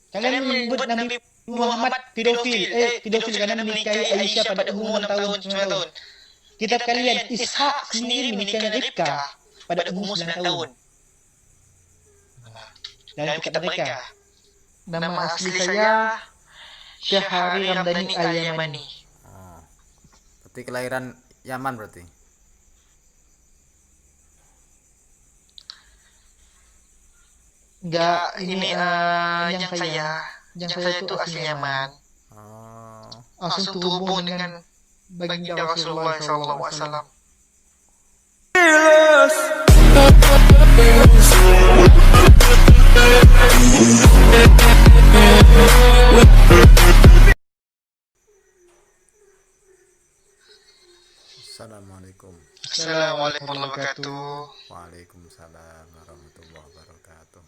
Kalian menyebut Nabi Muhammad pedofil karena menikahi Aisyah pada umur 6 tahun, 9 tahun. Kitab kalian Ishak sendiri menikahnya Ribka pada umur 9 tahun. Dalam kitab mereka. Nama asli saya Syahari Ramdhani Al-Yamani. Oh, berarti kelahiran Yaman berarti. Enggak, ini yang saya itu asli Yaman. Oh, Langsung terhubung dengan baginda Rasulullah SAW. Assalamualaikum. Assalamualaikum warahmatullahi wabarakatuh. Waalaikumsalam warahmatullahi wabarakatuh.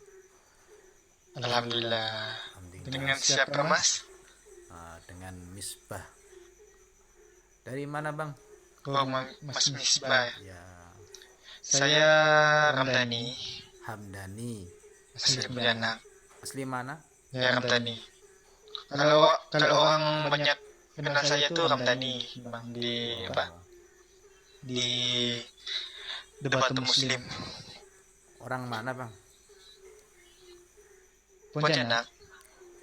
Alhamdulillah. Alhamdulillah. Dengan siapa Mas? Dengan Misbah. Dari mana bang? Oh, Mas Misbah. Ya, Saya Ramdhani. Hamdani. Asli Pontianak. Asli mana? Ya Ramdhani. Kalau orang banyak kenal saya tuh Ramdhani, Bang, di apa? Di debat Muslim. Orang mana bang? Pontianak.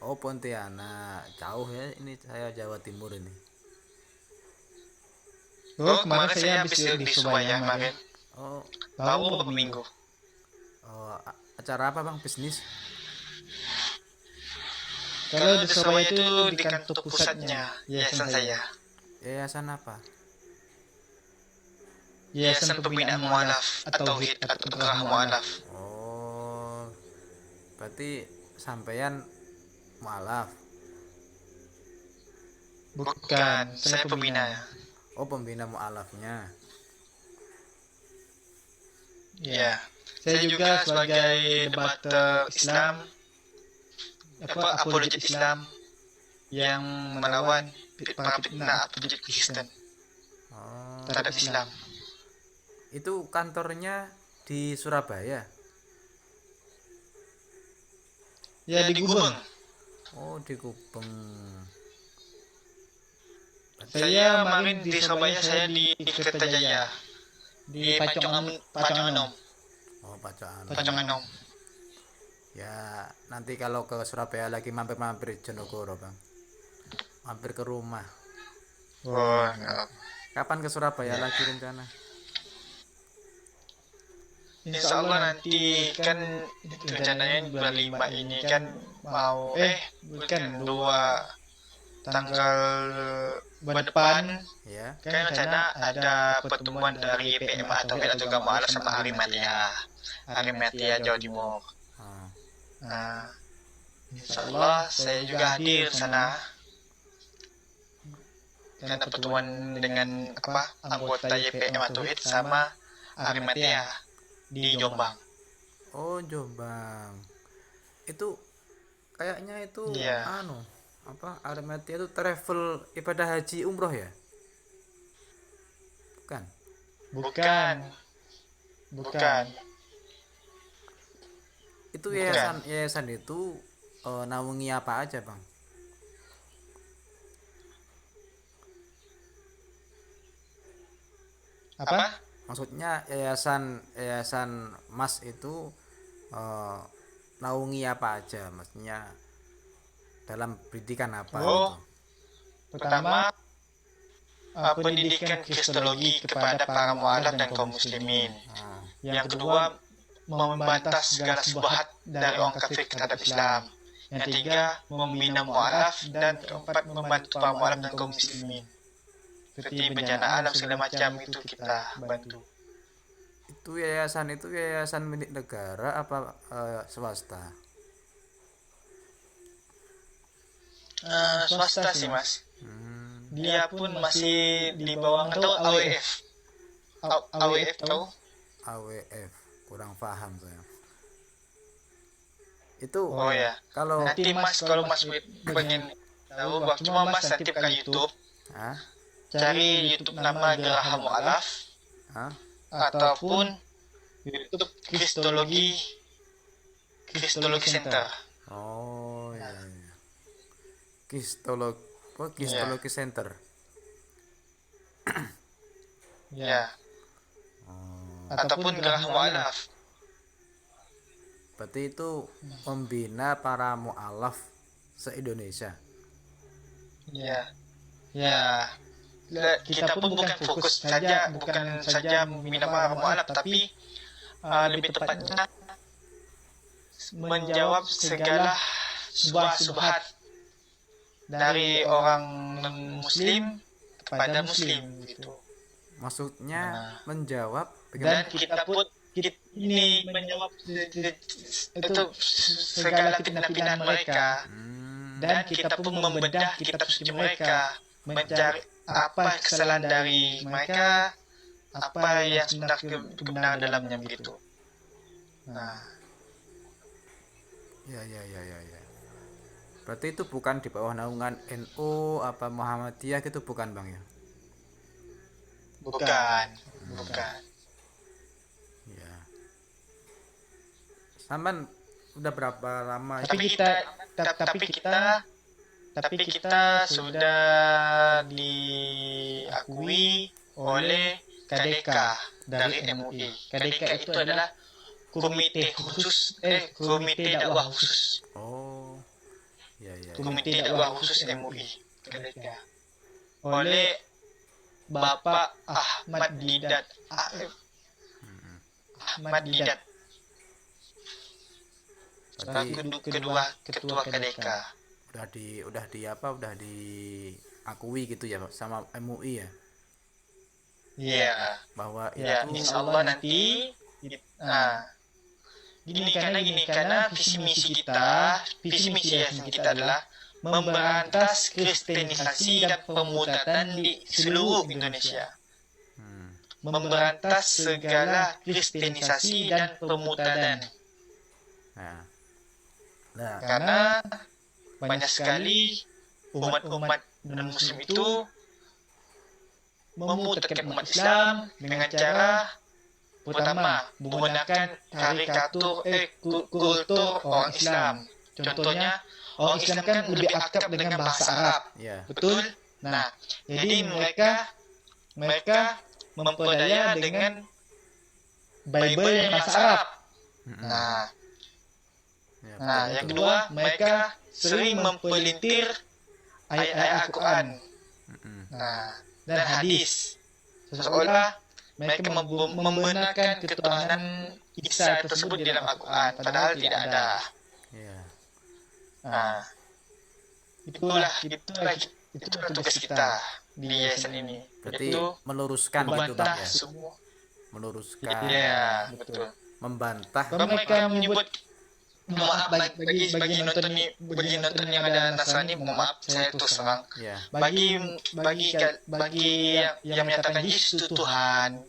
Oh, Pontianak. Jauh ya, ini saya Jawa Timur ini. Oh, kemarin saya habis di Surabaya kemarin. Oh, Baru beberapa minggu. Acara apa bang? Bisnis? Kalau di Surabaya itu di kantor pusatnya yayasan saya. Yayasan apa? Yayasan Pembinaan Mu'alaf atau Tauhid atau Penggerak Mu'alaf. Oh, berarti sampean mualaf. Bukan, saya pembina. Oh, pembina mualafnya. Ya. Saya juga sebagai debater Islam, apologet Islam yang melawan para fitnah apologet Kristen Oh, terhadap Islam. itu kantornya di Surabaya. Ya di Gubeng. Oh, di Gubeng. Saya kemarin di Surabaya saya di Kertajaya, di Paconganom. Oh, Pacoan. Paconganom. Ya, nanti kalau ke Surabaya lagi mampir-mampir Jonegoro bang. Mampir ke rumah. Wah, Kapan ke Surabaya lagi rencana? Insya Allah nanti kan rencananya bulan 5 ini kan mau bukan 2 tanggal bulan depan Ya. kan rencana ada pertemuan dari PMA atau Agama Mu'alaf sama Arimatia Jawa Timur. Oh. Nah, insya Allah saya juga hadir sana karena pertemuan dengan anggota YPM atau HIT sama Arimatia di Jombang. Oh, Jombang. Itu kayaknya itu Iya. Arimatia itu travel ibadah haji umroh ya? Bukan. Bukan. Itu yayasan itu naungi apa aja bang? Apa? Maksudnya yayasan Mas itu naungi apa aja? Maksudnya dalam pendidikan apa? Oh, gitu? pertama pendidikan kristologi kepada para mu'alaf dan kaum muslimin. Yang kedua, membantah segala subhat dari orang kafir terhadap Islam. Yang tiga, membina mu'alaf. Dan keempat, membantu para mu'alaf dan kaum muslimin. Seperti bencana alam segala macam itu kita bantu. Itu yayasan milik negara apa swasta? Swasta sih mas. Dia pun masih di bawah AWF. AWF tahu? AWF kurang paham saya. Itu Oh ya. kalau Nanti mas kalau mas pengen tahu, cuma mas nanti buka YouTube. Cari YouTube nama Geraha Mu'alaf ataupun YouTube Kristologi Center. Oh ya. Kristologi, Kristologi Center. Ya, Oh, ataupun gerah mualaf. berarti itu membina para mualaf se-Indonesia. Ya. Ya. Kita pun bukan fokus saja, bukan saja membina para mualaf, tapi lebih tepatnya menjawab segala subhat dari orang non-muslim kepada muslim gitu. Maksudnya menjawab Dan bagaimana? kita pun ini menjawab itu segala fitnah-fitnah mereka, dan kita pun membedah kitab suci mereka, mencari apa kesalahan dari mereka, apa yang sebenarnya kebenaran dalamnya begitu. Nah, Ya. Berarti itu bukan di bawah naungan NU apa Muhammadiyah gitu, bukan Bang ya? bukan. Ya. Saman udah berapa lama? Tapi kita sudah diakui oleh KDK dari MUI. KDK itu adalah komite dakwah khusus. Oh. Ya. Komite dakwah khusus MUI. KDK. Oleh Bapak Ahmad Didat. Ahmad Didat. Berarti Ketua KDK. udah diakui gitu ya sama MUI ya, Iya. bahwa Ya, itu insya Allah nanti. Karena visi misi yayasan kita adalah memberantas kristenisasi dan pemutatan di seluruh Indonesia. Memberantas segala kristenisasi dan pemutadan. Nah, Karena banyak sekali umat-umat non-muslim itu memutadkan umat Islam dengan cara pertama menggunakan kultur orang Islam. Contohnya, orang Islam kan lebih akrab dengan bahasa Arab, ya. betul? Nah, jadi mereka memperdaya dengan Bible yang bahasa Arab. Nah, yang kedua, mereka sering mempelintir ayat-ayat Al-Quran dan hadis, seolah mereka membenarkan ketuhanan Isa tersebut di dalam Al-Quran, padahal tidak ada. Ya. Nah, itulah tugas kita di yayasan ini. Berarti Yaitu meluruskan gitu Bang membantah ya. semua. Meluruskan, Ya, betul. membantah. Kalau mereka menyebut, maaf bagi nonton yang ada Nasrani, mohon maaf saya terus terang. Ya. Bagi yang menyatakan Yesus itu Tuhan,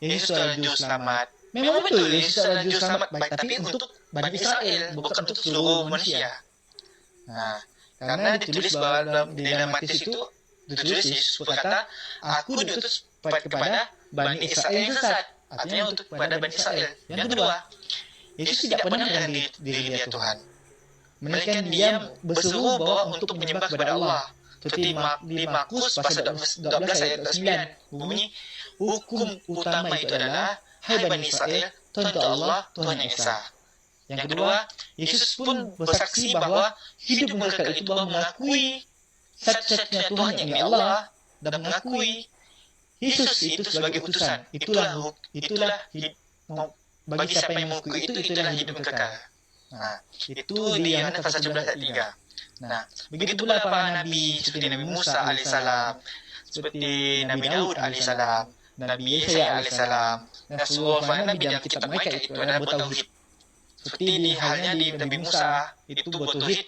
Yesus adalah juru selamat. Memang betul Yesus adalah juru selamat, baik tapi untuk Bani Israel, bukan untuk seluruh manusia. Nah, karena ditulis bahwa di dalam Matius itu ditulis Yesus berkata, aku diutus kepada Bani Israel yang sesat. Artinya untuk kepada Bani Israel. Yang kedua, Yesus tidak pernah bilang diri dia Tuhan. Melainkan dia berseru bahwa untuk menyembah kepada Allah. Seperti di Markus pasal 12 ayat 9 bunyi, hukum utama itu adalah, hai Bani Israel, Tuhan itu Allah, Tuhan yang Esa. Yang kedua, Yesus pun bersaksi bahwa hidup mereka itu bahwa mengakui satu-satunya Tuhan yang ini Allah, dan mengakui Yesus itu sebagai utusan. Itulah bagi siapa yang mengakui itu, itulah hidup kekal. Nah, itu di Yohanes pasal 17 ayat 3. Nah, begitu pula para nabi seperti Nabi Musa alaihissalam, seperti Nabi Daud alaihissalam, Nabi Yesaya alaihissalam, dan seluruh para nabi dalam kitab mereka itu adalah bertauhid. Seperti halnya di Nabi Musa itu bertauhid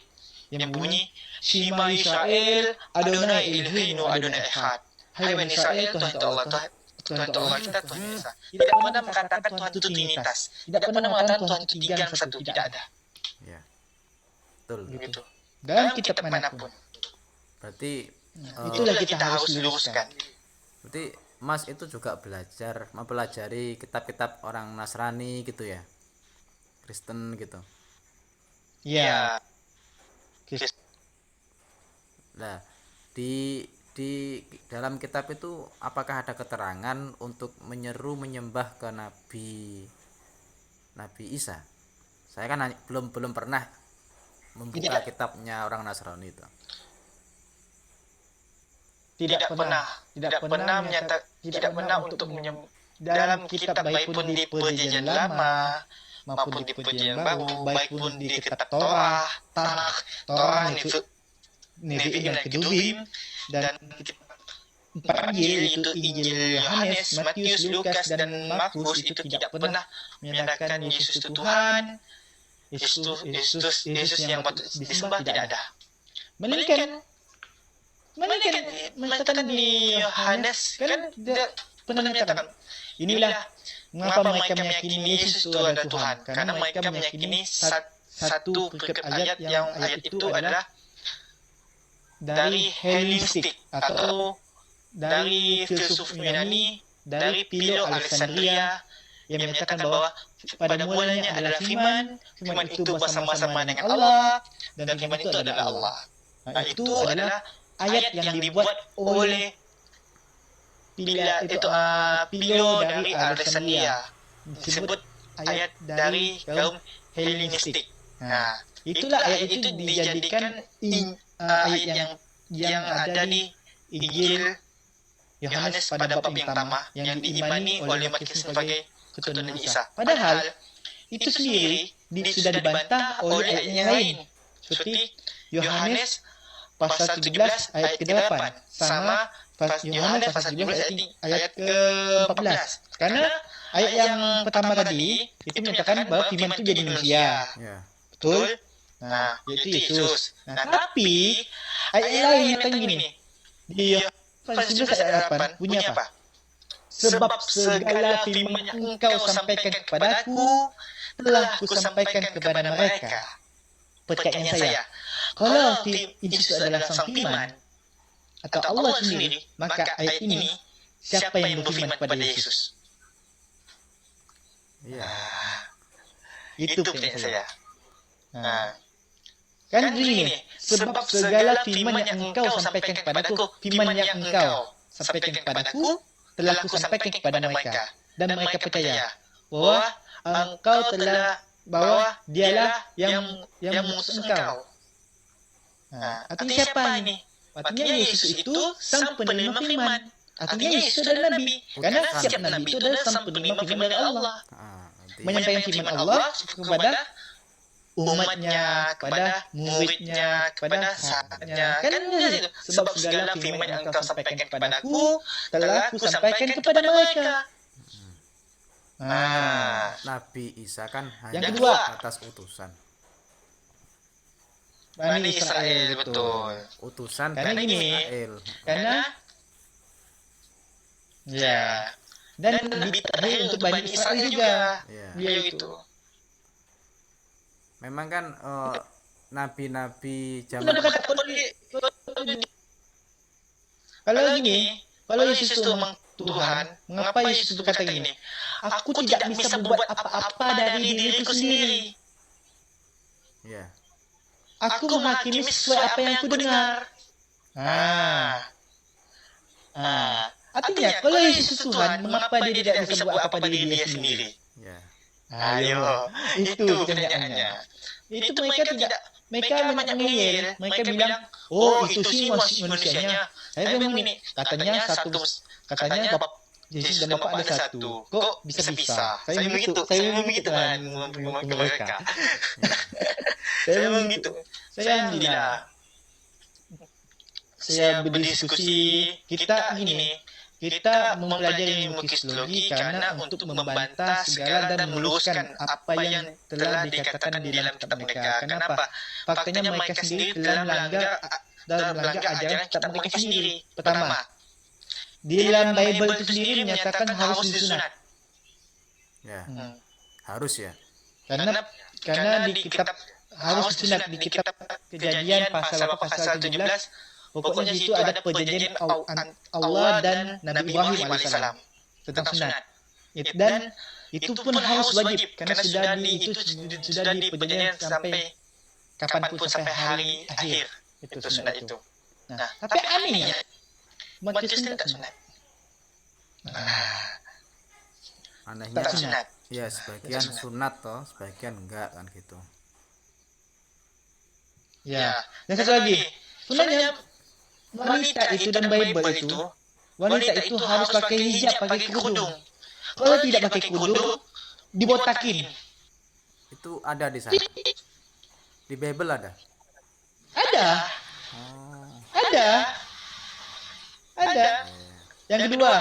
yang bunyi, Shema Israel, Adonai Eloheinu Adonai Echad. Hai Bani Israel, Tuhan itu Allah, Tuhan itu Allah kita, Tuhan Esa. Tidak pernah mengatakan Tuhan itu trinitas. Tidak pernah mengatakan Tuhan itu tiga dan satu, tidak ada. Ya. Betul. Begitu. Dalam kitab manapun. Berarti itulah kita harus luruskan. Berarti Mas itu juga mempelajari kitab-kitab orang Nasrani gitu ya, Kristen gitu. Iya. Nah, di dalam kitab itu apakah ada keterangan untuk menyeru menyembah ke Nabi Isa? Saya kan belum pernah membuka kitabnya orang Nasrani itu. Tidak pernah untuk dalam kitab baik pun di perjanjian lama maupun di perjanjian baru, baik pun di kitab Torah, Nevi'im dan Ketubim, dan empat Injil, yaitu Injil Yohanes, Matius, Lukas, dan Markus, itu tidak pernah menyatakan Yesus itu Tuhan, Yesus yang patut disembah, tidak ada. Melainkan menyatakan di Yohanes kan dia pernah menyatakan, inilah mengapa mereka meyakini Yesus itu adalah Tuhan, karena mereka meyakini satu ayat yang ayat itu adalah dari Helenistik atau dari filsuf Yunani, dari Philo Alexandria, yang menyatakan bahwa pada mulanya adalah firman itu bersama-sama dengan Allah, dan firman itu adalah Allah. Nah, itu adalah ayat yang dibuat oleh Philo dari Alexandria, disebut ayat dari kaum Helenistik. Nah, itulah ayat itu dijadikan ayat yang ada di Injil Yohanes pada bab yang pertama, yang diimani oleh umat Kristen sebagai keturunan Isa. Padahal itu sendiri sudah dibantah oleh ayat yang lain, seperti Yohanes pasal 17 ayat ke-8 sama Yohanes pasal 17 ayat ke-14. Karena ayat yang pertama tadi itu menyatakan bahwa firman itu jadi manusia. Betul? Nah, yaitu Yesus. Nah, tapi ayat yang lain yang gini nih. Di pasal 11 ayat 8 bunyi apa? Sebab segala firman yang engkau sampaikan kepadaku telah kusampaikan kepada mereka. Perkataan saya, kalau Yesus adalah sang firman atau Allah sendiri, maka ayat ini siapa yang berfirman kepada Yesus? Iya. Itu pertanyaan saya. Nah, kan begini, sebab segala firman yang engkau sampaikan kepadaku, firman yang engkau sampaikan kepadaku telah kusampaikan kepada mereka, dan mereka percaya bahwa engkau telah, bahwa dialah yang mengutus engkau. Nah, artinya siapa ini? Artinya Yesus itu sang penerima firman. Artinya Yesus adalah nabi, karena setiap nabi itu adalah sang penerima firman dari Allah. Menyampaikan firman Allah kepada umatnya, kepada muridnya, kepada sahabatnya. Kan itu. Sebab segala firman yang engkau sampaikan kepadaku telah kusampaikan kepada mereka. Nah, Nabi Isa kan hanya yang kedua, atas utusan. Bani Israel, betul. Utusan Karena Bani gini, Israel. karena ya, dan nabi terakhir untuk Bani Israel juga. Ya. Itu. Memang kan nabi-nabi zaman kalau gini, kalau Yesus itu memang Tuhan, mengapa Yesus berkata gini? Aku tidak bisa membuat apa-apa dari diriku sendiri. Ya. Aku menghakimi sesuai apa yang kudengar. Artinya, kalau Yesus itu Tuhan, mengapa dia tidak bisa buat apa-apa dari dia sendiri? Ya. Ayo, itu pertanyaannya. Itu mereka banyak ngeyel. Mereka bilang, oh itu sih manusianya. Saya bilang ini, katanya Bapak Yesus dan Bapak ada satu. Kok bisa-bisa? Saya begitu kan mereka. Saya begitu. Saya tidak. Saya berdiskusi. Kita mempelajari ilmu kristologi karena untuk membantah segala dan meluruskan apa yang telah dikatakan di dalam kitab mereka. Kenapa? Faktanya mereka sendiri telah melanggar ajaran kitab mereka sendiri. Pertama, di dalam Bible itu sendiri menyatakan harus disunat. Ya. Harus ya. Karena di kitab harus disunat, di kitab Kejadian pasal 17, pokoknya di situ ada perjanjian Allah dan Nabi Ibrahim alaihissalam tentang sunat. Dan itu pun harus wajib karena sudah di perjanjian sampai kapanpun, sampai hari akhir itu sunat itu. Nah, tapi anehnya umat Kristen tak sunat. Anehnya Tak sunat. ya sebagian sunat toh, sebagian enggak kan gitu. Ya. Dan satu lagi, sebenarnya wanita itu dan Bible itu, wanita itu harus pakai hijab, pakai kerudung. Kalau tidak pakai kerudung, dibotakin. Itu ada di sana. Di Bible ada. Ada, Oh, ada. Yang kedua,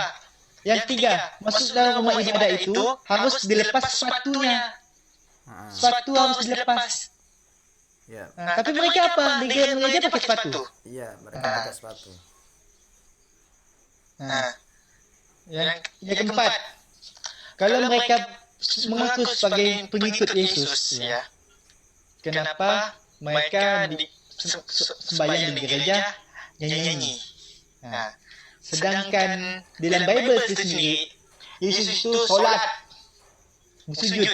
yang ketiga, masuk dalam rumah ibadah itu harus dilepas sepatunya. heeh. Sepatu harus dilepas. Ya, Nah, tapi mereka apa? Di gereja pakai sepatu. iya mereka pakai sepatu. Nah, yang keempat, kalau mereka mengaku sebagai pengikut Yesus, ya, kenapa mereka sembahyang di gereja nyanyi? Nah, sedangkan dalam Bible itu sendiri, Yesus itu sholat, sujud.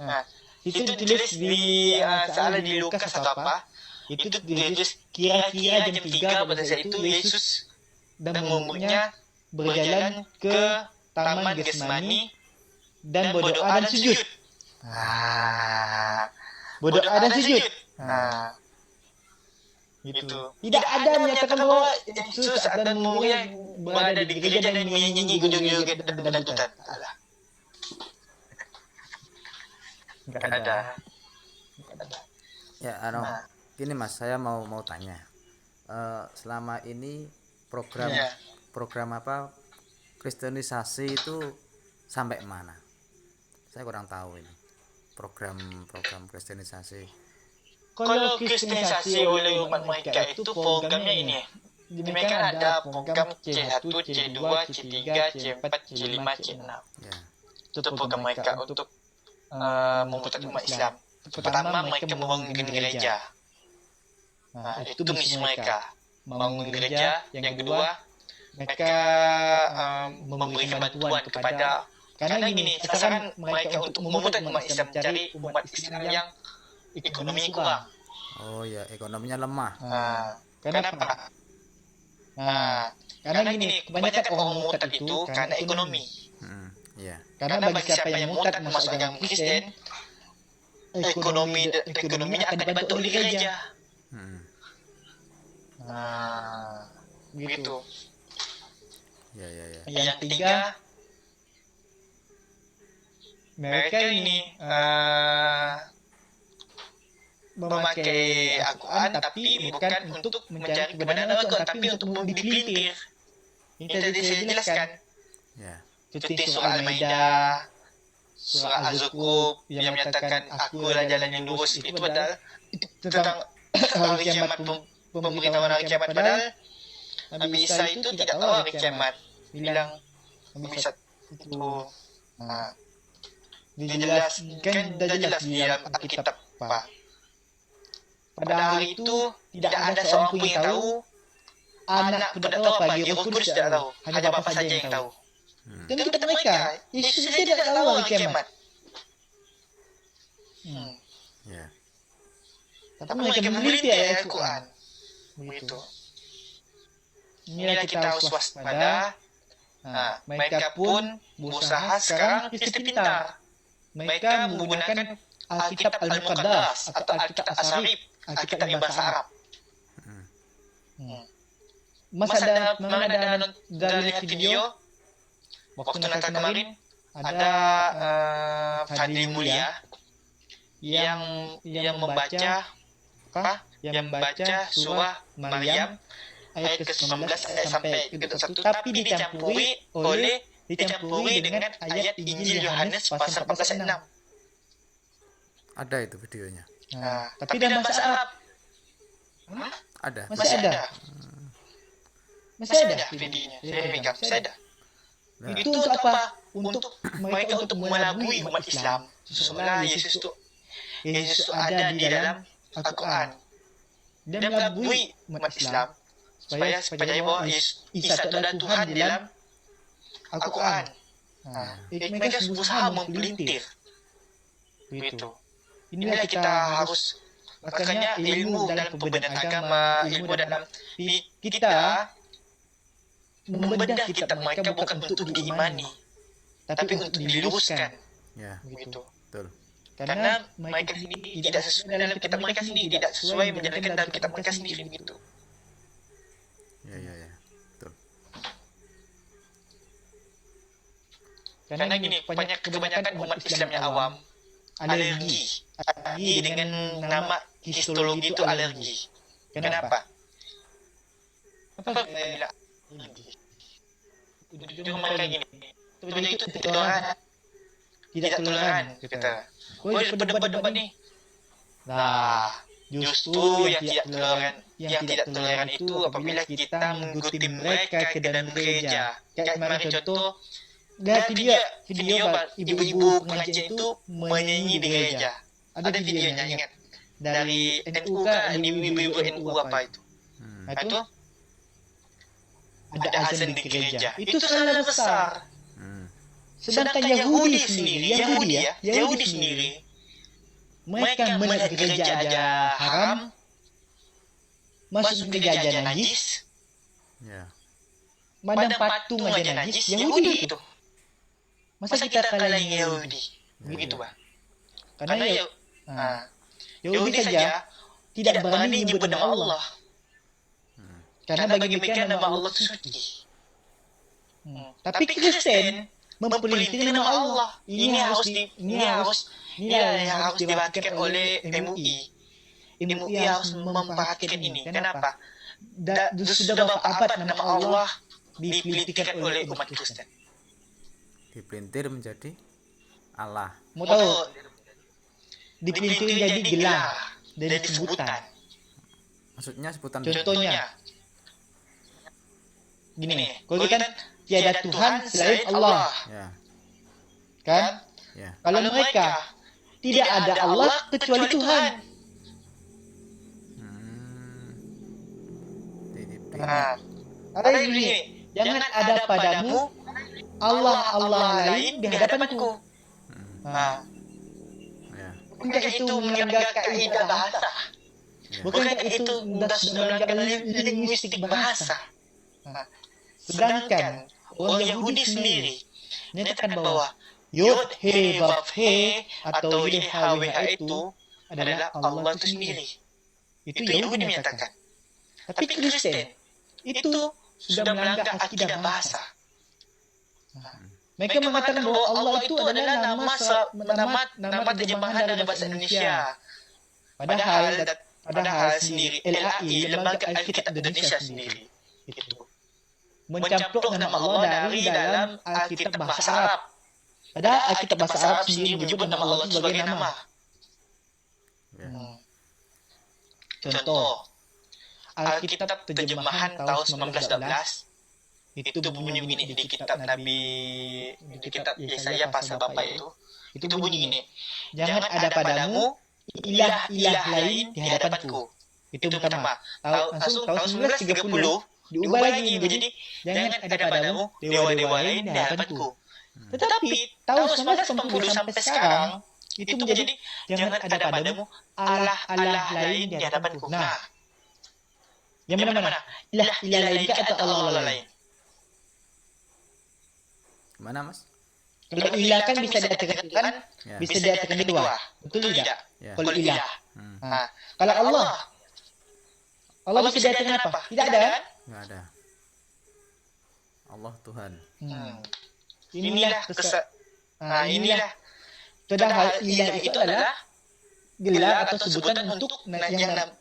Nah, itu ditulis di salah di Lukas atau apa? Itu ditulis kira-kira jam 3 pada saat itu Yesus dan muridnya berjalan ke Taman Getsemani dan berdoa dan sujud. Berdoa dan sujud. Gitu. Tidak ada menyatakan bahwa Yesus dan muridnya berada di gereja dan menyanyi joget-joget dan dangdutan. Enggak ada. Ya, gini Mas, saya mau tanya. Selama ini program Ya. program apa kristenisasi itu sampai mana? Saya kurang tahu ini. Program kristenisasi. Kalau kristenisasi oleh umat mereka itu programnya ini. Mereka ada program C1, C2, C3, C4, C5, C6. Ya. Itu program mereka untuk memutar umat Islam. Pertama mereka membangun gereja. Nah, itu misi mereka. Membangun gereja. Yang kedua, mereka memberikan bantuan kepada, karena gini, sasaran mereka untuk memutar umat Islam, mencari umat Islam yang ekonominya kurang. Oh ya, ekonominya lemah. Kenapa? Karena gini, kebanyakan orang murtad itu karena ekonomi. Iya. Karena bagi siapa yang murtad masuk agama Kristen, ekonominya akan dibantu oleh gereja. Begitu. Ya. Yang ketiga, mereka ini memakai Al-Quran tapi bukan untuk mencari kebenaran Al-Quran, tapi untuk dipelintir. Ini tadi saya jelaskan. Ya. Seperti surah Al-Maidah, surah Az-Zukhruf yang menyatakan akulah jalan yang lurus, itu padahal tentang hari kiamat, pemberitahuan hari kiamat, padahal Nabi Isa itu tidak tahu hari kiamat. Bilang Nabi Isa itu dijelaskan, dah jelas di dalam Alkitab, Pak. Pada hari itu tidak ada seorang pun yang tahu, anak pun tidak tahu, apalagi Roh Kudus tidak tahu, hanya Bapa saja yang tahu. Dan kata mereka, Yesus tidak tahu hari kiamat. Ya. Tapi mereka meneliti ayat Al-Quran. Begitu. Inilah kita harus waspada. Mereka pun berusaha sekarang Kristen pintar. Mereka menggunakan Alkitab Al-Muqaddas atau Alkitab As-Sarif, Alkitab yang bahasa Arab. Mas ada lihat video waktu Natal kemarin, ada Fadli Mulia yang membaca surah Maryam ayat ke-19 sampai ke-21, tapi dicampuri dengan ayat Injil Yohanes pasal 14 ayat 6. Ada itu videonya. Tapi dalam bahasa Arab. Ada. Masih ada videonya. Saya pegang, masih ada. Nah. Itu untuk apa? Untuk mereka untuk mengelabui umat Islam. Seolah Yesus itu ada di dalam Al-Quran. Dan mengelabui umat Islam supaya bahwa Isa itu adalah Tuhan di dalam Al-Quran. Mereka berusaha mempelintir. Begitu. Inilah kita harus Makanya ilmu dalam perbedaan agama, ilmu dalam kita membedah kitab mereka bukan untuk diimani, tapi untuk diluruskan. Ya, Begitu. betul. Karena mereka sendiri tidak sesuai dalam kitab mereka sendiri, tidak sesuai menjalankan dalam kitab mereka sendiri begitu. Ya, betul. Karena gini, kebanyakan umat Islam yang awam alergi dengan nama histologi itu alergi. Kenapa? Apa bila ujung mereka gini? Tujuannya itu tidak toleran kita. Oh, berdebat nih. Nah, justru yang tidak toleran itu apabila kita mengikuti mereka ke dalam gereja. Kayak kemarin contoh, video ibu-ibu pengajian itu menyanyi di gereja. Ada videonya, ingat. Dari NU kan, ibu-ibu NU apa itu? Nah, itu ada azan di gereja. Itu salah besar. Sedangkan Yahudi sendiri, mereka melihat gereja aja haram, masuk gereja aja najis, madam patung aja najis, Yahudi itu. Masa kita kalahin Yahudi? Begitu, Bang. Karena Yahudi saja tidak berani menyebut nama Allah. Karena bagi mereka nama Allah itu suci. Tapi Kristen mempolitik nama Allah. Ini yang harus diperhatikan oleh MUI. MUI harus memperhatikan ini. Kenapa? Sudah berapa abad nama Allah dipolitikkan oleh umat Kristen. Dipelintir menjadi Allah. Mau tahu? Dipelintir jadi gelar dari sebutan. Maksudnya sebutan. Contohnya, gini, kalau kita tiada Tuhan selain Allah, kan? Ya. Kalau mereka tidak ada Allah kecuali Tuhan. Ada yang begini, jangan ada padamu Allah lain di hadapanku. Bukankah itu melanggar kaidah bahasa? Bukankah itu melanggar linguistik bahasa? Sedangkan orang Yahudi sendiri menyatakan bahwa Yod He Vav He atau YHWH itu adalah Allah itu sendiri. Itu Yahudi menyatakan. Tapi Kristen itu sudah melanggar akidah bahasa. Mereka mengatakan bahwa Allah itu adalah nama terjemahan dari bahasa Indonesia. Padahal sendiri LAI, Lembaga Alkitab Indonesia sendiri, itu mencaplok nama Allah dari dalam Alkitab bahasa Arab. Padahal Alkitab bahasa Arab sendiri menyebut nama Allah sebagai nama. Contoh, Alkitab terjemahan tahun 1912 itu bunyi begini di kitab Yesaya pasal Bapak itu bunyi ini, jangan ada padamu ilah lain di hadapanku. Itu pertama. Langsung tahun 1930 diubah lagi menjadi jangan ada padamu dewa-dewa lain di hadapanku. Tetapi tahun 1980 sampai sekarang itu menjadi jangan ada padamu Allah lain di hadapanku. Nah, yang mana? Ilah lain atau Allah lain? Gimana, Mas? Kalau ilah kan bisa diartikan Tuhan, bisa diartikan dua. Betul tidak? Kalau ilah. Kalau Allah bisa diartikan apa? Tidak ada kan? Enggak ada. Allah Tuhan. Inilah padahal ilah itu adalah gelar atau sebutan untuk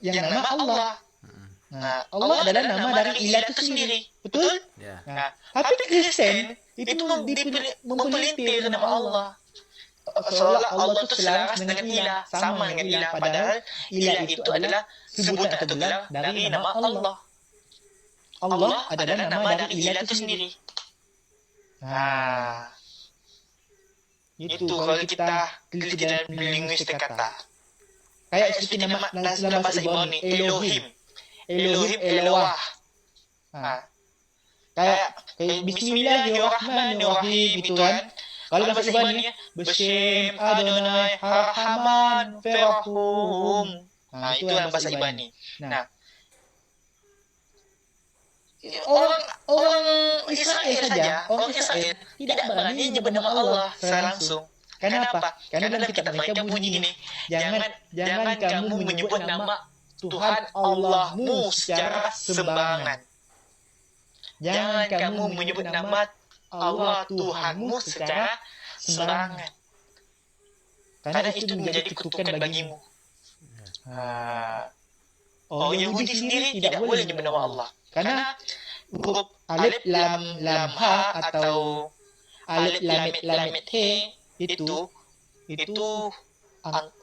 yang nama Allah. Allah adalah nama dari ilah itu sendiri. Betul? Ya. Tapi Kristen itu mempelintir nama Allah. Seolah Allah itu selaras dengan ilah, sama dengan ilah. Padahal ilah itu adalah sebutan atau gelar dari nama Allah. Allah adalah nama dari ilah itu sendiri. Nah, itu kalau kita teliti dalam linguistik kata. Kayak seperti nama dalam bahasa Ibrani, Elohim, Eloah. Kayak Bismillahirrahmanirrahim itu kan. Kalau bahasa Ibrani, Beshem Adonai Harhaman Ferahum. Nah, itu yang bahasa Ibrani. Nah, Orang Israel saja, orang Israel tidak berani nyebut nama Allah secara langsung. Kenapa? Karena dalam kitab mereka bunyi gini, jangan kamu menyebut nama Tuhan Allahmu secara sembarangan. Jangan kamu menyebut nama Allah Tuhanmu secara sembarangan. Karena itu menjadi kutukan bagimu. Orang Yahudi sendiri tidak boleh menyebut nama Allah. Karena huruf alif lam ha atau alif lam he itu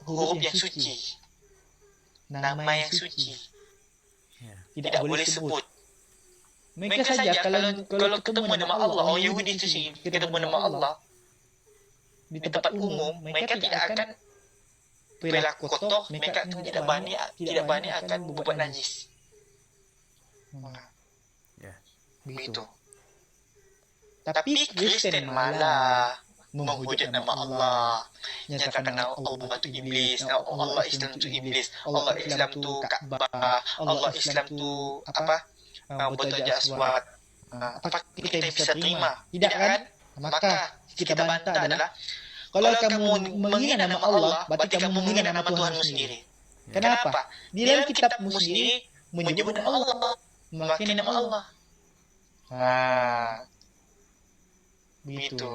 huruf yang suci, nama yang suci, tidak boleh sebut. Mereka saja kalau ketemu nama Allah, orang Yahudi itu sih ketemu nama Allah di tempat umum, mereka tidak akan perilaku kotor, mereka tidak berani akan berbuat najis. Begitu. Tapi Kristen malah menghujat nama Allah, nyatakan Allah itu iblis, Allah Islam itu iblis, Allah Islam itu Ka'bah, Allah Islam itu Bota Aswad. Apa kita bisa terima? Tidak kan? Maka kita bantah adalah kalau kamu menghina nama Allah, berarti kamu menghina nama Tuhanmu sendiri. Kenapa? Di dalam kitabmu sendiri menyebut nama Allah, memakai nama Allah. Begitu.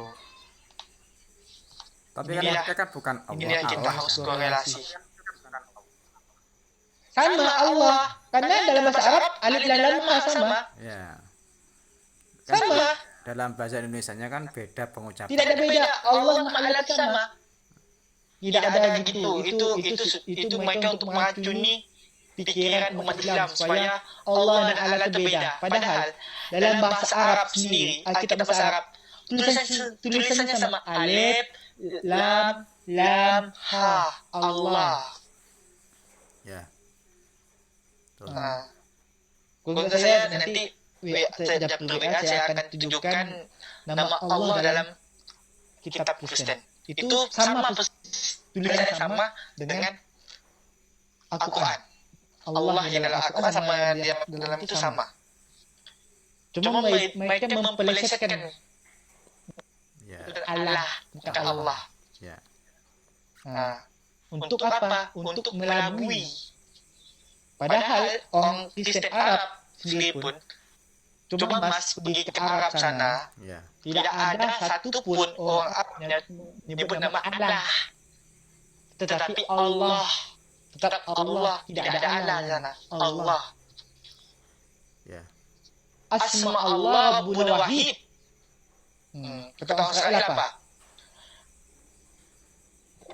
Tapi kan mereka kan bukan Allah. Ini yang kita harus korelasi. sama Allah. Karena dalam bahasa Arab alif dan lam sama. Ya. Sama. Dalam bahasa Indonesianya kan beda pengucapan. Tidak ada beda. Allah alif sama. Tidak ada gitu. Itu mereka untuk meracuni pikiran umat Islam supaya Allah dan Allah berbeda. Padahal dalam bahasa Arab sendiri, Alkitab bahasa Arab, tulisannya sama alif, lam, ha, Allah. Ya. Kalau saya nanti saya akan tunjukkan nama Allah dalam kitab Kristen. Itu sama tulisannya sama dengan Al-Quran. Allah yang dalam Al-Quran sama dia dalam itu sama. Cuma mereka mempelesetkan Allah, bukan Allah. Ya. Untuk apa? Untuk melabui. Padahal orang Kristen Arab sendiri pun coba Mas pergi ke Arab sana, Ya. tidak ada satupun orang Arab yang nyebut nama Allah. Tetapi Allah, tetap Allah, tidak ada Allah di sana. Allah. Ya. Asma Allah Rabbul Wahid. Kata orang Israel apa?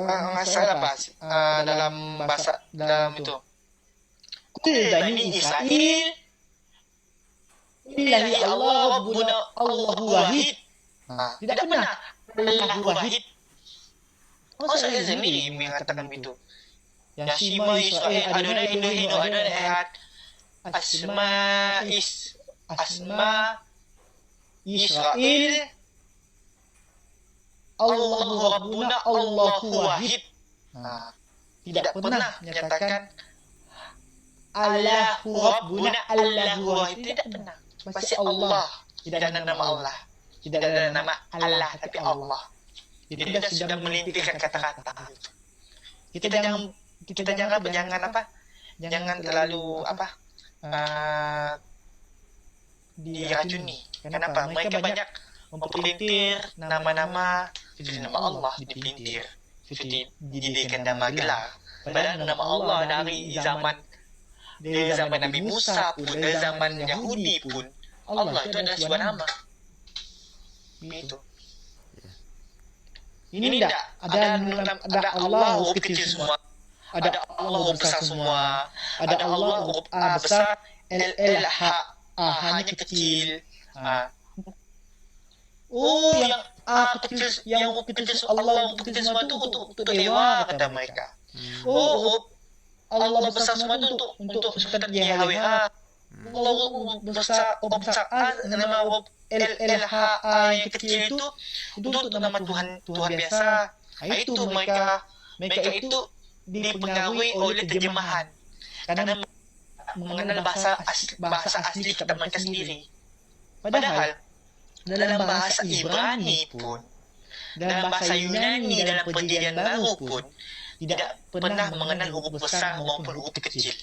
Orang Israel apa? Dalam bahasa dalam itu. Kul Bani Israel Lillahi Allah Rabbuna Allahu Wahid. Tidak benar. Allahu Wahid. Orang Israel sendiri mengatakan begitu. Yang Shema Israel Adonai Elohim Adonai Ehad. Asma Israel Allahu Rabbuna Allahu Wahid. Tidak pernah menyatakan Allahu Rabbuna Allahu Wahid. Tidak pernah. Pasti Allah. Tidak ada nama Allah. Tidak ada nama Allah, tapi Allah. Jadi kita sudah melintirkan kata-kata. Kita jangan terlalu diracuni. Kenapa? Mereka banyak mempelintir nama-nama, seperti nama Allah dipelintir, seperti dijadikan nama gelar. Padahal nama Allah dari zaman Nabi Musa pun, dari zaman Yahudi pun, Allah itu adalah sebuah nama. Begitu. Ini tidak ada Allah huruf kecil semua, ada Allah huruf besar semua, ada Allah huruf A besar, L H hanya kecil. Yang A kecil, yang huruf kecil Allah huruf kecil semua itu untuk dewa, kata mereka. Huruf Allah besar semua itu untuk seperti YHWH. Allah huruf besar A, nama huruf LH yang kecil itu untuk nama Tuhan biasa. Itu mereka itu dipengaruhi oleh terjemahan karena mengenal bahasa asli kitab mereka sendiri. Padahal dalam bahasa Ibrani pun, dalam bahasa Yunani, dalam perjanjian baru pun tidak pernah mengenal huruf besar maupun huruf kecil.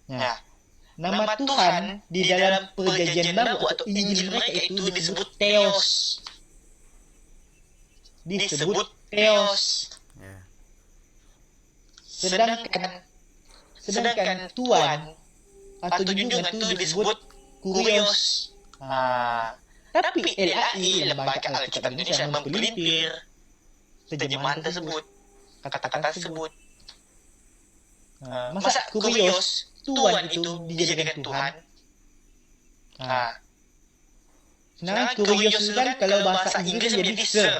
Nah, nama Tuhan di dalam perjanjian baru atau Injil mereka itu disebut Theos. Disebut Theos. Ya. Sedangkan Tuhan atau junjungan itu disebut Kurios. Tapi LAI, Lembaga Alkitab Indonesia, mempelintir terjemahan tersebut, kata-kata tersebut. Masa Kurios, Tuhan itu dijadikan Tuhan? Sedangkan Kurios itu kan kalau bahasa Inggris jadi Sir.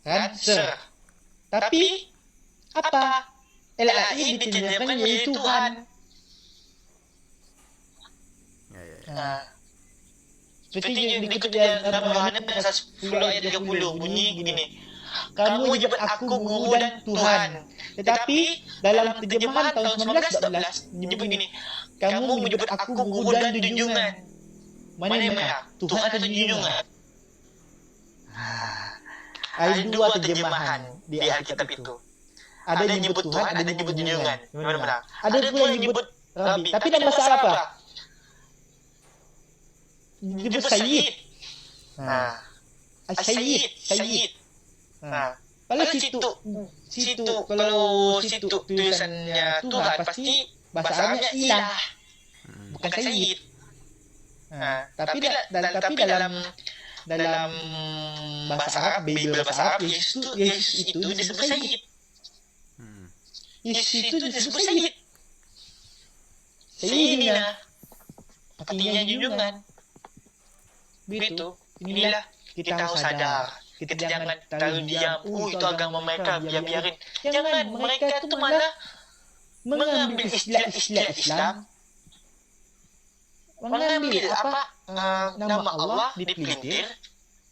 Kan? Sir. Tapi apa? LAI diterjemahkan menjadi Tuhan. Seperti yang dikutip dalam Yohanes pasal 10 ayat 30 bunyi gini. Kamu menyebut aku guru dan Tuhan. Tetapi dalam terjemahan tahun 1914 menyebut gini. Kamu menyebut aku guru dan junjungan. Mana yang benar? Tuhan atau junjungan? Ada dua terjemahan di Alkitab itu. Ada yang menyebut Tuhan, ada yang menyebut junjungan. Benar-benar. Ada pula yang menyebut Rabi. Tapi dalam bahasa apa? Disebut Sayyid. Sayyid. Kalau situ tulisannya Tuhan pasti bahasa Arabnya ilah, bukan Sayyid. Tapi dalam bahasa Arab, Bible bahasa Arab, Yesus itu disebut Sayyid. Yesus itu disebut Sayyid. Sayyidina, artinya junjungan. Begitu. Inilah kita harus sadar. Kita jangan terlalu diam. Itu agama mereka, biarin. Jangan, mereka itu malah mengambil istilah-istilah Islam, mengambil nama Allah dipelintir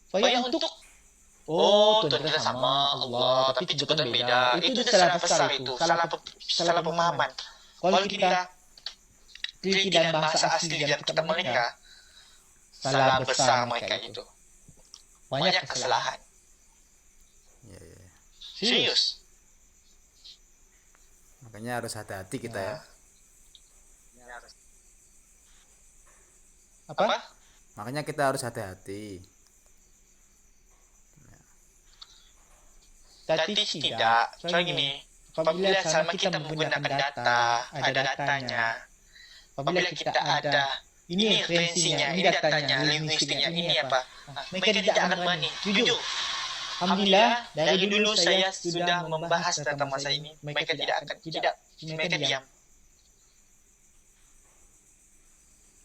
supaya untuk Tuhan kita sama Allah, tapi tujuan beda. Itu salah besar itu, salah pemahaman. Kalau kita teliti dalam bahasa asli dalam kitab mereka, salah besar mereka itu. Banyak kesalahan. Serius. Makanya harus hati-hati kita ya. Apa? Makanya kita harus hati-hati. Tapi tidak. Soalnya gini, apabila sama kita menggunakan data, ada datanya. Apabila kita ada ini referensinya, ini datanya, linguistiknya, ini apa? Mereka tidak akan berani. Jujur. Alhamdulillah, dari dulu saya sudah membahas tentang masa ini. Mereka tidak. Mereka diam.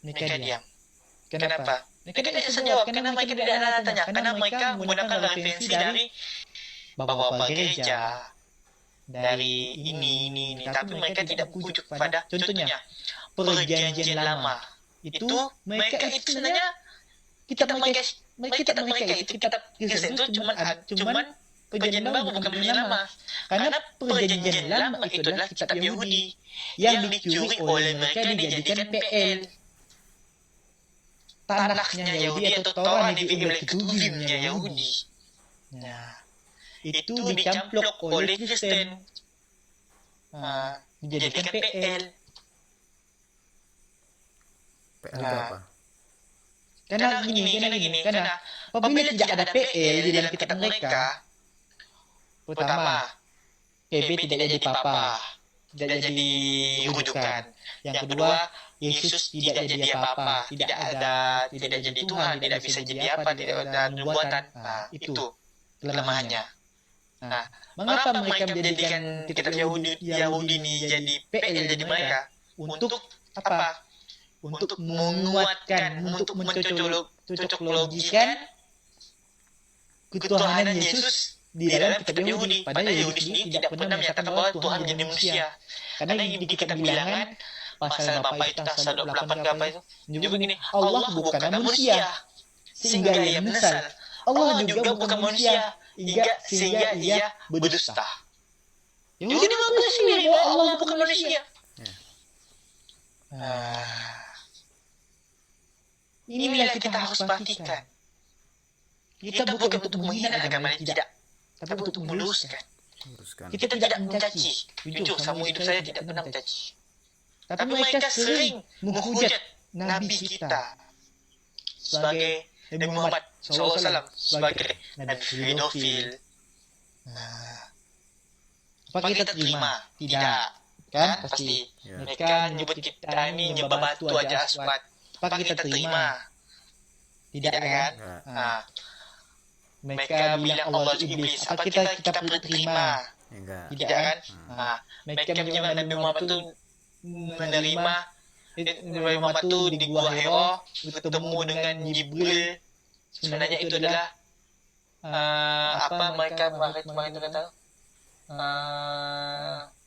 Mereka diam. Kenapa? Mereka tidak bisa jawab. Karena mereka tidak ada datanya. Karena mereka menggunakan referensi dari bapak-bapak gereja, dari ini. Tapi mereka tidak merujuk pada contohnya perjanjian lama. Itu mereka itu sebenarnya kitab mereka itu kitab Kristen itu cuman perjanjian baru, bukan perjanjian lama. Karena perjanjian lama itu adalah kitab Yahudi yang dicuri oleh mereka dijadikan PL. Tanaknya Yahudi atau Torah diambil ketubimnya Yahudi. Nah, itu dicamplok oleh Kristen. Dijadikan PL. PL itu apa? Karena apabila tidak ada PL di dalam kitab mereka, pertama, PB tidak jadi papa, tidak jadi rujukan. Yang kedua, Yesus tidak jadi apa-apa, tidak jadi Tuhan, tidak bisa jadi apa, tidak ada nubuatan. Itu kelemahannya. Mengapa mereka menjadikan kitab Yahudi ini jadi PL jadi mereka? Untuk apa? Untuk menguatkan, untuk mencocoklogikan ketuhanan Yesus di dalam kitab Yahudi. Padahal Yahudi sendiri tidak pernah menyatakan bahwa Tuhan menjadi manusia. Karena di kitab Bilangan pasal berapa itu, pasal 28 berapa itu, menyebut begini, Allah bukan manusia sehingga ia menyesal. Allah juga bukan manusia sehingga ia berdusta. Ya mungkin manusia sendiri bahwa Allah bukan manusia. Inilah kita harus perhatikan. Kita bukan untuk menghina agama lain, tidak, tapi untuk meluruskan. Kita tidak mencaci. Jujur, sama hidup saya tidak pernah mencaci. Tapi mereka sering menghujat Nabi kita sebagai Nabi Muhammad SAW sebagai Nabi pedofil. Apa kita terima? Tidak. Kan? Pasti. Mereka menyebut kita ini nyembah batu aja aswad. Apa kita terima? Tidak kan? Mereka bilang Allah itu iblis. Apa kita perlu terima? Tidak kan? Mereka bilang Nabi Muhammad itu menerima Nabi Muhammad itu di Gua Hira bertemu dengan Jibril. Sebenarnya itu adalah mereka kemarin itu kata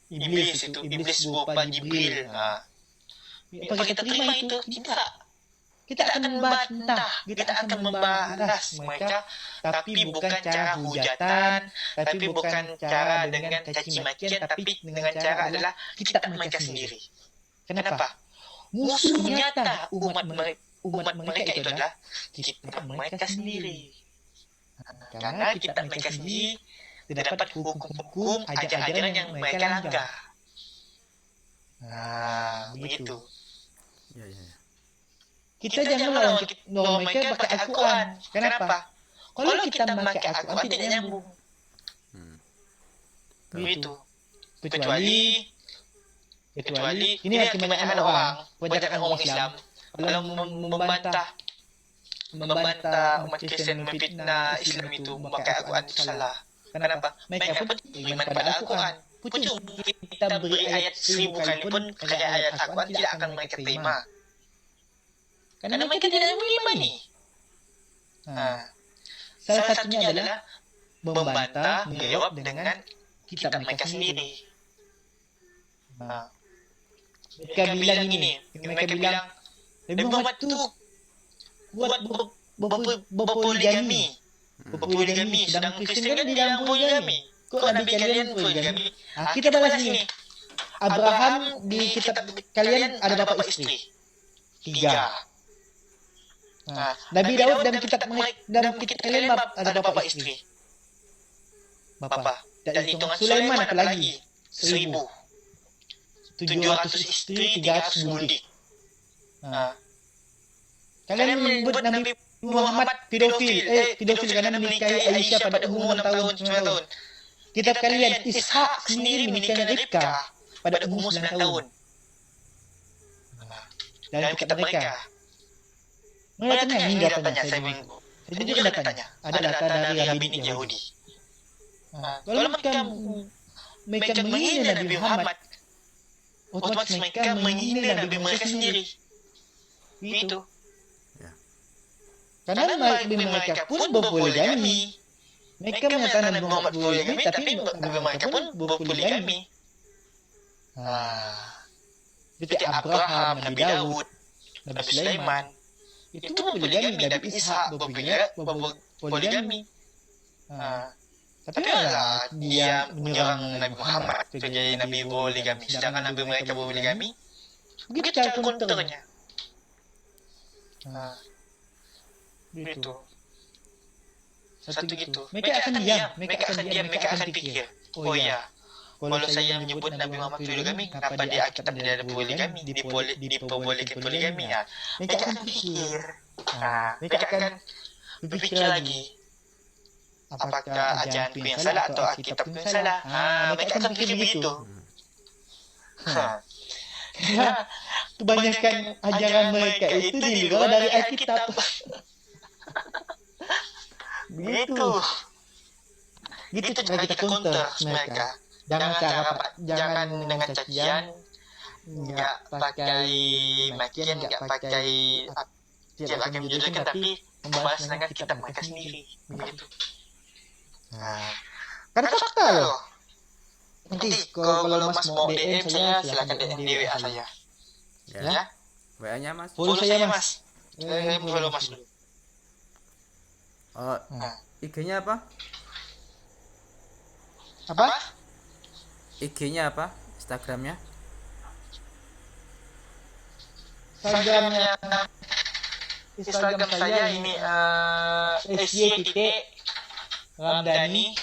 iblis berupa Jibril. Apa kita terima itu? Tidak. Kita akan membantah, kita akan membalas mereka, tapi bukan cara hujatan, tapi bukan cara dengan caci makian, tapi dengan cara adalah kita mereka sendiri. Kenapa? Musuh nyata umat mereka itu adalah kita mereka sendiri. Karena kita mereka sendiri terdapat hukum-hukum ajaran yang mereka langgar. Begitu. Kita jangan melawan mereka pakai Al-Quran. Kenapa? Kalau kita pakai Al-Quran tidak nyambung. Begitu. Kecuali ini yang kebanyakan orang Islam kalau membantah umat Kristen, memfitnah Islam itu memakai Al-Quran itu salah. Kenapa? Mereka pun beriman pada Al-Quran. Pucuk kita beri ayat 1000 kali pun kayak ayat Al-Quran tidak akan mereka terima. Karena mereka tidak mengimani. Salah satunya adalah membantah, menjawab dengan kitab mereka sendiri. Mereka bilang ini, mereka bilang Nabi Muhammad itu buat berpoligami, sedang Kristen kan dilarang poligami. Kok Nabi kalian poligami? Kita balas ini. Abraham di kitab kalian ada bapak istri 3. Nabi Daud dalam kitab kalian ada bapak istri. Dan hitungan Sulaiman apalagi 1000. 700 istri, 300 budik. Kalian menyebut Nabi Muhammad pedofil karena menikahi Aisyah pada umur 6 tahun, 9 tahun. Kitab kalian Ishak sendiri menikahi Ribka pada umur 9 tahun. Dalam kitab mereka. Mereka tanya, ini datanya saya minggu. Saya juga datanya. Ada data dari Rabbin Yahudi. Kalau mereka menghina Nabi Muhammad, otomatis mereka menghina Nabi mereka sendiri. Gitu. Karena mereka pun berpoligami. Mereka mengatakan Nabi Muhammad berpoligami, tapi Nabi mereka pun berpoligami. Seperti Abraham, Nabi Daud, Nabi Sulaiman. Itu poligami, Nabi Ishak poligami. Tapi malah dia menyerang Nabi Muhammad sebagai Nabi poligami, sedangkan Nabi mereka poligami. Begitu cara counternya. Gitu. Satu gitu. Mereka akan diam, mereka akan pikir. Oh iya, kalau saya menyebut Nabi Muhammad poligami, kenapa di Alkitab tidak ada poligami, diperbolehkan poligami ya? Mereka akan pikir. Mereka akan berpikir lagi. Apakah ajaranku yang salah atau Alkitabku yang salah? Mereka akan pikir begitu. Karena kebanyakan ajaran mereka itu di luar dari Alkitab. Begitu. Gitu cara kita counter mereka. Jangan dengan cacian, nggak pakai makian, nggak pakai tidak akan menjudulkan, tapi membalas dengan kitab mereka sendiri. Begitu. Karena fakta loh. Nanti kalau Mas mau DM saya, silakan DM di WA saya. Ya. WA-nya Mas. Follow saya Mas. Saya follow Mas dulu. IG-nya apa? Apa? IG-nya apa? Instagramnya? Instagramnya, Instagram saya ini SY.Ramdhani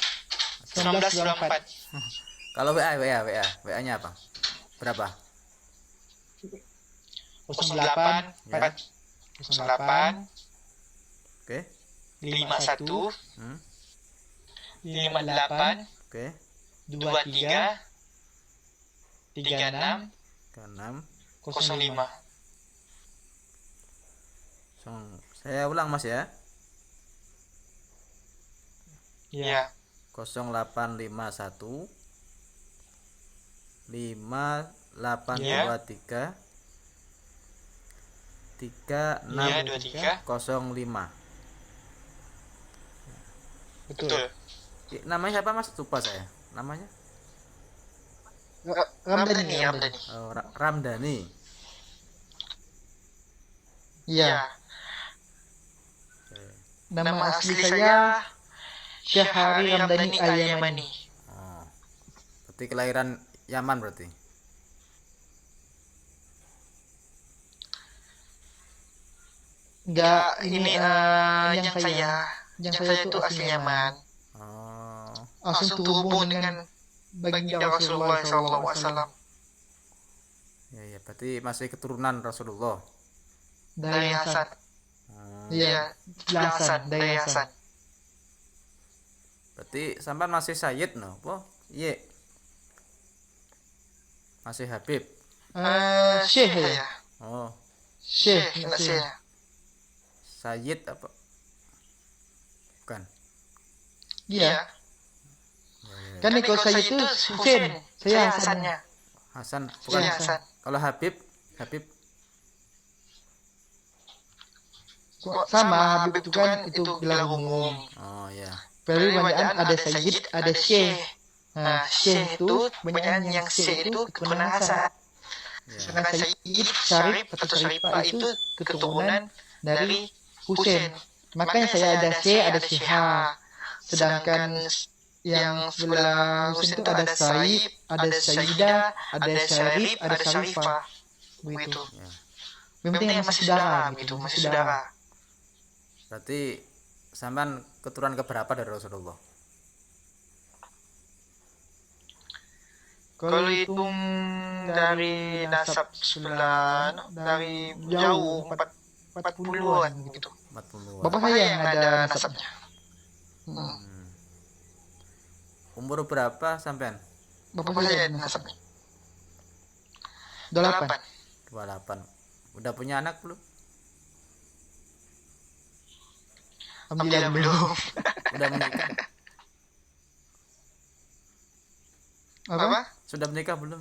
1924. Kalau WA-nya apa? Berapa? 08 Ya. 08 Oke. 51 Hmm. 58 Oke. 23 36 6. 05. Saya ulang Mas ya. Ya. 0851 5823 Ya, 23. 3605. Betul. Namanya siapa Mas? Lupa saya. Namanya? Ramdhani. Oh, Ramdhani. Iya. Oke. Nama asli saya Syahari Ramdhani Al-Yamani. Oh. Berarti kelahiran Yaman berarti. Enggak, ini yang saya itu asli Yaman. Oh. Langsung terhubung dengan baginda Rasulullah SAW Ya, berarti masih keturunan Rasulullah. dari Hasan. Oh. Iya, Hasan dari Hasan. Berarti sampean masih Sayyid no? Apa? Iya. Masih Habib. Syekh ya. Oh, Syekh, enggak Syekh. Sayyid apa? Bukan. Iya. Kan kalau saya itu Husain, saya Hasannya. Hasan, bukan. Iya, Hasan. Kalau Habib Sama Habib itu kan itu gelar umum. oh ya. Tapi kebanyakan ada Sayyid, ada Syekh. Nah, Syekh itu kebanyakan yang Syekh itu keturunan Hasan. Ya. Sedangkan Sayyid, Syarif atau Syarifah itu keturunan dari Husain. Makanya saya ada Syekh, ada Syekha. Sedangkan yang sebelah Husain itu ada Sayyid, ada Sayyidah, ada Syarif, ada Syarifah. Begitu. Ya. Yang penting masih saudara gitu, masih saudara. Berarti sampean keturunan keberapa dari Rasulullah? Kalau hitung dari nasab sebelah dari jauh 40-an gitu. 40. Bapak saya yang ada nasabnya. Umur berapa sampean? Bapak saya ada nasabnya. 28. 28. Udah punya anak belum? Alhamdulillah belum. Udah menikah? Apa? Sudah menikah belum?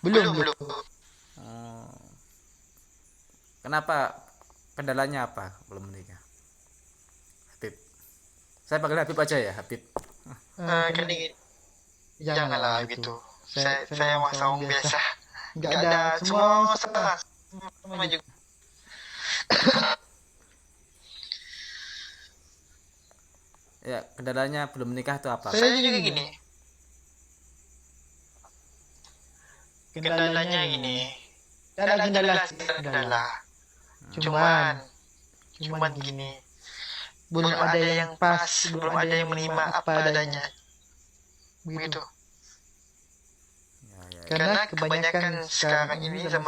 Belum. Oh. Kenapa? Kendalanya apa belum menikah? Habib. Saya panggil Habib aja ya, Habib. Kan janganlah gitu. Saya masa orang biasa. Enggak ada semua sama juga. Ya, kendalanya belum menikah itu apa? Saya juga gini. Kendalanya gini. Kendala. Cuman gini. Belum ada yang pas, belum ada yang menerima apa adanya. Begitu. Ya. Karena kebanyakan zaman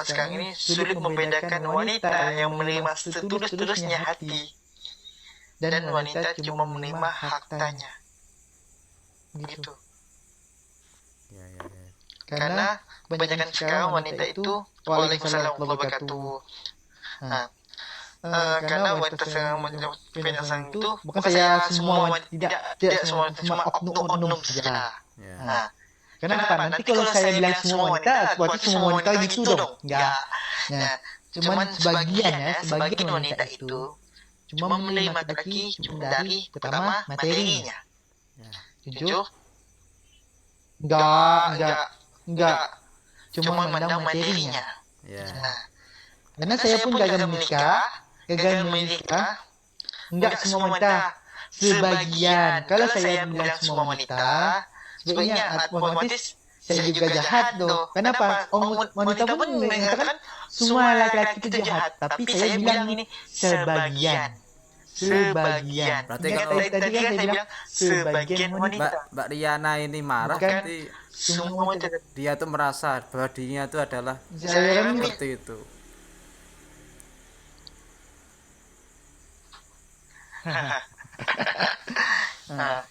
sekarang ini sulit membedakan wanita yang menerima setulus-tulusnya hati dan wanita cuma menerima hartanya. Begitu. Ya. Karena kebanyakan sekarang wanita itu Waalaikumsalam warahmatullahi wabarakatuh. Karena wanita sekarang itu bukan saya semua wanita, tidak semua oknum saja. Ya. Kenapa? Nanti kalau saya bilang semua wanita, berarti semua wanita gitu dong. Enggak. Nah, cuman sebagian wanita itu cuma menerima laki dari pertama materinya. Ya. Jujur? Enggak. Cuma mandang materinya. Ya. Nah, karena saya pun gagal menikah, enggak semua wanita sebagian. Kalau saya bilang semua wanita, sebenarnya otomatis saya juga jahat loh. Kenapa? Wanita pun mengatakan semua laki-laki itu jahat, tapi saya bilang ini sebagian. Sebagian. Berarti Ingat kalau- tadi kan saya bilang sebagian wanita. Mbak Riana ini marah Bukan berarti semua wanita. dia tuh merasa bahwa dirinya itu adalah Saya ini seperti itu.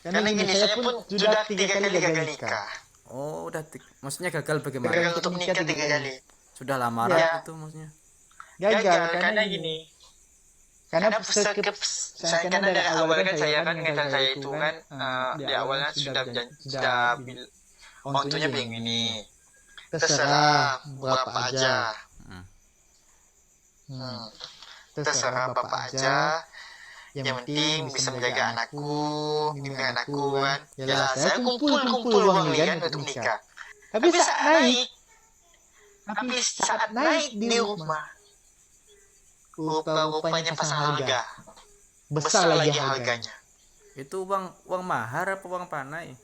karena gini, saya pun sudah 3 kali gagal nikah. Oh, maksudnya gagal bagaimana? Gagal untuk menikah 3 kali. Sudah lamaran Ya. itu maksudnya. Gagal karena gini. Karena karena dari awal kan saya kan ngesan saya itu kan di awalnya sudah orang tuanya bilang ini terserah berapa aja. Terserah bapak aja. Yang penting bisa menjaga anakku, bimbing anakku kan. Ya saya kumpul uang nih kan untuk nikah. Tapi saat naik di rumah, rupanya pasang harga. Besar lagi harganya. Itu uang mahar apa uang panai?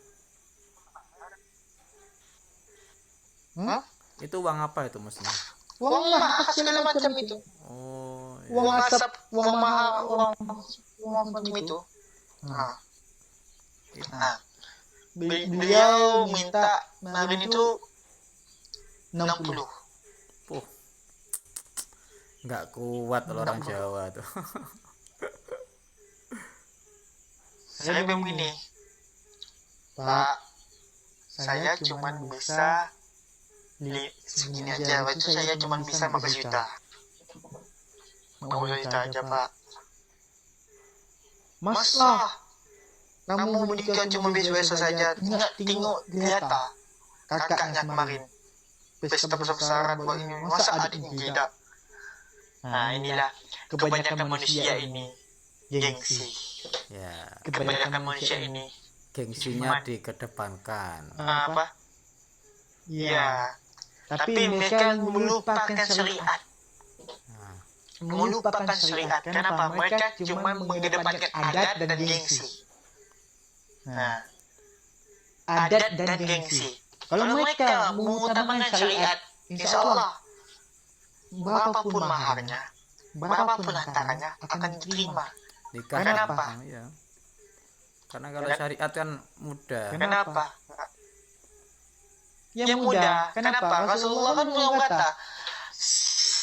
Itu uang apa itu maksudnya? Uang mahal segala macam itu. Oh, iya. Uang asap, uang mahal, uang macam itu. Beliau minta kemarin itu 60. Puh. Nggak kuat kalau orang Jawa tuh. Saya bilang begini, Pak, saya cuma bisa segini aja. Waktu itu saya cuma bisa 15 juta. 15 juta aja, Pak. Masa? Kamu menikah cuma biasa saja. Tengok ternyata kakaknya kemarin pesta besar-besaran buat ini. Masa adiknya tidak? Nah, inilah kebanyakan manusia ini gengsi. Ya, Kebanyakan manusia ini gengsinya dikedepankan. apa? Ya. Tapi mereka melupakan syariat. Melupakan syariat. Kenapa? Mereka cuma mengedepankan adat dan gengsi. Nah, adat dan gengsi. Kalau mereka mengutamakan syariat, insya Allah berapapun maharnya, berapapun hantarannya akan diterima. Nikah. Kenapa? Iya. Karena kalau syariat kan mudah. Kenapa? Yang mudah. Kenapa? Rasulullah kan berkata,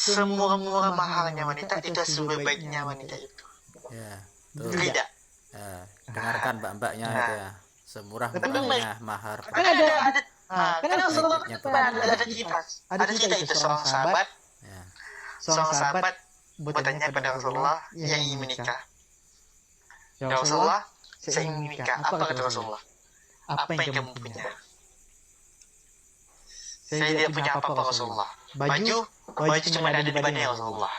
semurah-murah maharnya wanita itu sebaik-baiknya wanita itu. Ya, tuh. Tidak. Ya, dengarkan mbak-mbaknya itu ya. Semurah-murahnya mahar. Kan ada kan Rasulullah kan ada cerita itu seorang sahabat. Ya. Seorang sahabat bertanya pada Rasulullah yang ingin menikah. Ya Rasulullah, saya ingin menikah. Apa kata Rasulullah? Apa yang kamu punya? Saya tidak punya apa-apa Rasulullah. Baju cuma ada di badannya Rasulullah.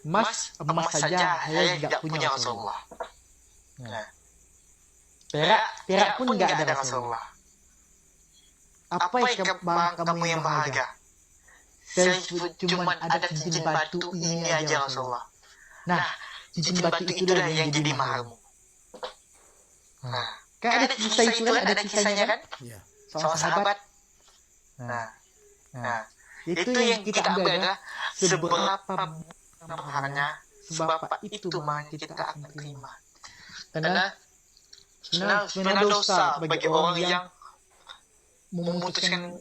Emas saja saya tidak punya Rasulullah. Perak pun nggak ada Rasulullah. Apa yang kamu yang berharga? Saya cuma ada cincin batu ini aja Rasulullah. Nah, cincin batu itulah yang jadi maharmu. Kan ada kisah itu kan, ada kisahnya kan? Iya. Seorang sahabat. Nah, itu yang kita ambil adalah seberapa maharnya, seberapa itu maharnya kita akan terima. Karena sebenarnya dosa bagi orang yang memutuskan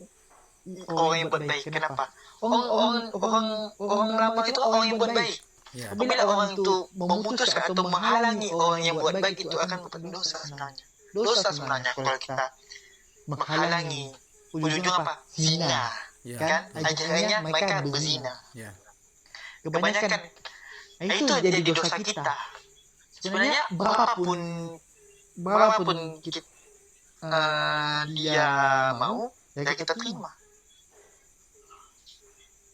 orang yang buat baik. Kenapa? Orang melamar itu orang yang buat baik. Ya. Apabila orang itu memutuskan atau menghalangi orang yang buat baik itu akan berbuat dosa sebenarnya. Dosa sebenarnya kalau kita menghalangi. Ujung apa? Zina. Ya. Kan? Akhirnya mereka berzina. Ya. Kebanyakan itu jadi dosa kita. Sebenarnya berapapun dia mau, ya kita terima.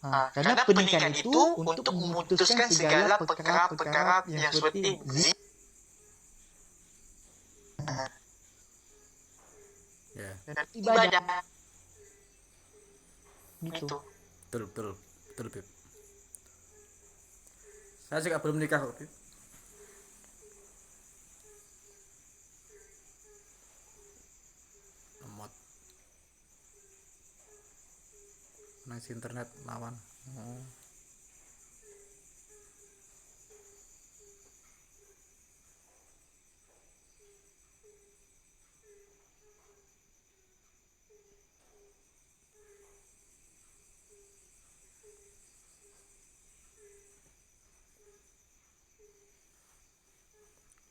Karena pernikahan itu untuk memutuskan segala perkara-perkara yang seperti zina. Ya. Dan ibadah. Gitu. Betul, Beb. Saya juga belum nikah kok. Bib. Lemot. Nang internet lawan. Oh.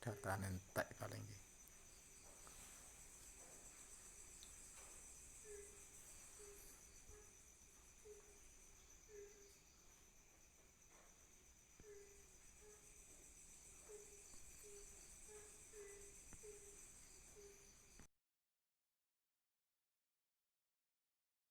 Data entek paling iki.